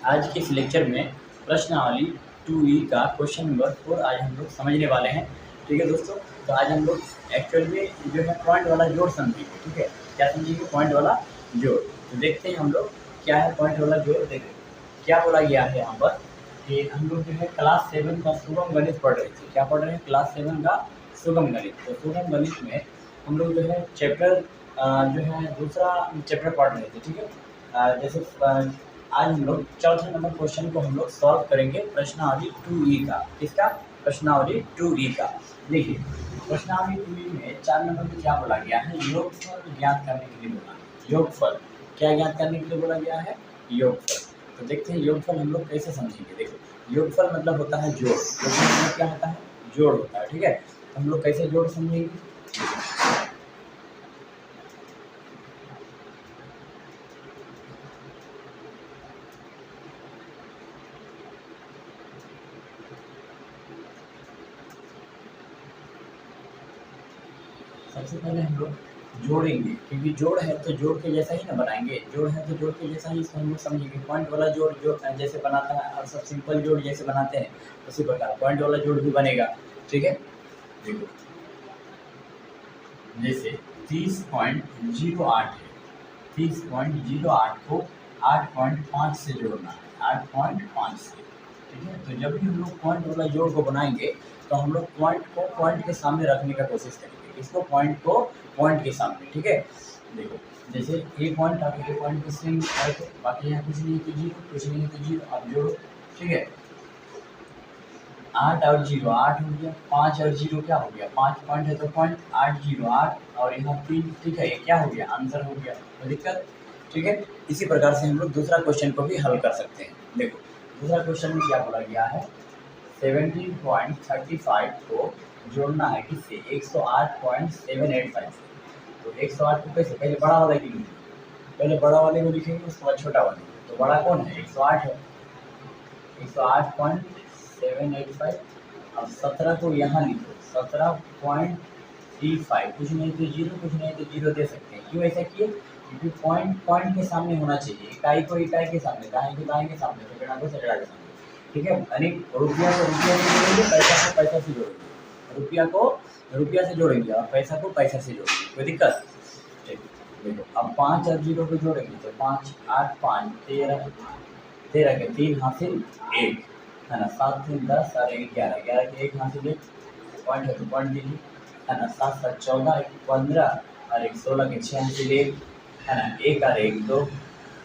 आज के इस लेक्चर में प्रश्नावली 2E का क्वेश्चन नंबर 4 आज हम लोग समझने वाले हैं। ठीक है दोस्तों, तो आज हम लोग एक्चुअल में जो है पॉइंट वाला जोड़ समझेंगे। ठीक है, क्या समझेंगे? पॉइंट वाला जोड़। तो देखते हैं हम लोग क्या है पॉइंट वाला जोड़। देखिए क्या बोला गया है यहाँ पर कि हम लोग जो है क्लास 7 का सुगम गणित पढ़ रहे थे। क्या पढ़ रहे हैं? क्लास 7 का सुगम गणित। तो सुगम गणित में हम लोग जो है चैप्टर जो है दूसरा चैप्टर पढ़ रहे थे। ठीक है, जैसे आज हम लोग चौथे नंबर क्वेश्चन को हम लोग सॉल्व करेंगे प्रश्नावली 2E का। किसका? प्रश्नावली 2E का। देखिए प्रश्नावली 2E में 4 नंबर में क्या बोला गया है? योगफल ज्ञात करने के लिए बोला है। योगफल क्या ज्ञात करने के लिए बोला गया है? योगफल। तो देखते हैं योगफल हम लोग कैसे समझेंगे। देखो योगफल मतलब होता है जोड़। योगफल मतलब क्या होता है? जोड़ होता है। ठीक है, तो हम लोग कैसे जोड़ समझेंगे। सबसे पहले हम लोग जोड़ेंगे, क्योंकि जोड़ है तो जोड़ के जैसा ही ना बनाएंगे। जोड़ है तो जोड़ के जैसा ही इसको हम लोग समझेंगे। पॉइंट वाला जोड़ जो जैसे बनाता है और सब सिंपल जोड़ जैसे बनाते हैं उसी प्रकार पॉइंट वाला जोड़ भी बनेगा। ठीक है, देखो जैसे 30.08 है, 30.08 को 8.5 से जोड़ना है, 8.5 से। ठीक है, तो जब भी हम लोग पॉइंट वाला जोड़ को बनाएंगे तो हम लोग पॉइंट को पॉइंट के सामने रखने का कोशिश करेंगे। इसको पॉइंट को पॉइंट के सामने। ठीक है, देखो जैसे ए पॉइंट आप ए पॉइंट के सेम रखे, बाकी यहाँ कुछ नहीं तो जीरो, कुछ नहीं तो जीरो, आप जोड़ो। ठीक है, 8 और 0 8 हो गया, 5 और 0 क्या हो गया? 5 पॉइंट है तो पॉइंट 8 0 8 और यहाँ 3। ठीक है, ये क्या हो गया? आंसर हो गया। कोई दिक्कत? ठीक है, इसी प्रकार से हम लोग दूसरा क्वेश्चन को भी हल कर सकते हैं। देखो दूसरा क्वेश्चन में क्या बोला गया है? 17.35 को जोड़ना है किससे? 108.785 से। तो 108 को कैसे? पहले बड़ा वाला लिखेंगे, पहले बड़ा वाले को लिखेंगे उसके बाद छोटा वाले। तो बड़ा कौन है? 108 है, 108.785। अब 17 को यहाँ लिखो, 17.35, कुछ नहीं तो जीरो, कुछ नहीं तो जीरो दे सकते हैं। क्यों ऐसा किए? क्योंकि पॉइंट पॉइंट के सामने होना चाहिए, इकाई को इकाई के सामने, दाएं को दाएं के सामने, सगड़ा को सगड़ा के सामने। ठीक है, यानी रुपया को रुपया से जोड़ेंगे, पैसा को पैसा से जोड़ेंगे, रुपया को रुपया से जोड़ेंगे और पैसा को पैसा से जोड़ेंगे। कोई दिक्कत? ठीक, देखो अब 5 और 0 को जोड़ेंगे तो 5 8 5 13, 13 के 3 हासिल 1 है ना, 7 3 10 और 1 11, 11 के 1 हासिल 1, पॉइंट है तो पॉइंट दीजिए है ना, 7 7 14 1 15 और 1 16 के 6 हासिल 1 है ना, 1 और 1 2।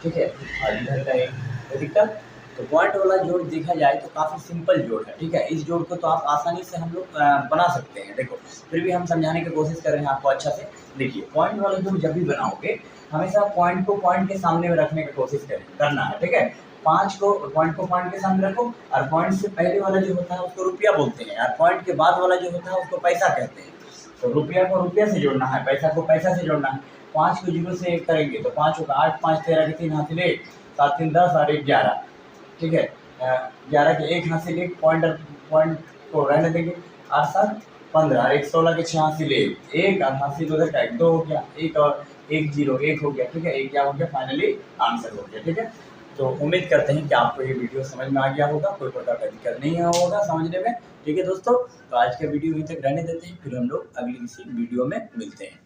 ठीक है, और इधर का 1। कोई दिक्कत? तो पॉइंट वाला जोड़ देखा जाए तो काफ़ी सिंपल जोड़ है। ठीक है, इस जोड़ को तो आप आसानी से हम लोग बना सकते हैं। देखो फिर भी हम समझाने की कोशिश कर रहे हैं आपको अच्छा से। देखिए पॉइंट वाला जोड़ जब भी बनाओगे हमेशा पॉइंट को पॉइंट के सामने में रखने की कोशिश करना है। ठीक है, 5 को पॉइंट के सामने रखो और पॉइंट से पहले वाला जो होता है उसको रुपया बोलते हैं और पॉइंट के बाद वाला जो होता है उसको पैसा कहते हैं। तो रुपया को रुपया से जोड़ना है, पैसा को पैसा से जोड़ना है। 5 को 0 से 1 करेंगे तो 5 होगा 8 5 13 के 3 हासिल 1, 7 3 10 और 1 11। ठीक है, 11 के 1 हासिल 1, पॉइंट को रहने देंगे, 8 7 15 और 1 16 के 6 हासिल 1 1 और हासिल उधर का 1 2 हो गया, 1 और 1 0 1 हो गया। ठीक है, 1 क्या हो गया? फाइनली आंसर हो गया। ठीक है, तो उम्मीद करते हैं कि आपको ये वीडियो समझ में आ गया होगा, कोई प्रकार का दिक्कत नहीं आया होगा समझने में। ठीक है दोस्तों, तो आज का वीडियो यहीं तक रहने देते हैं, फिर हम लोग अगली किसी वीडियो में मिलते हैं।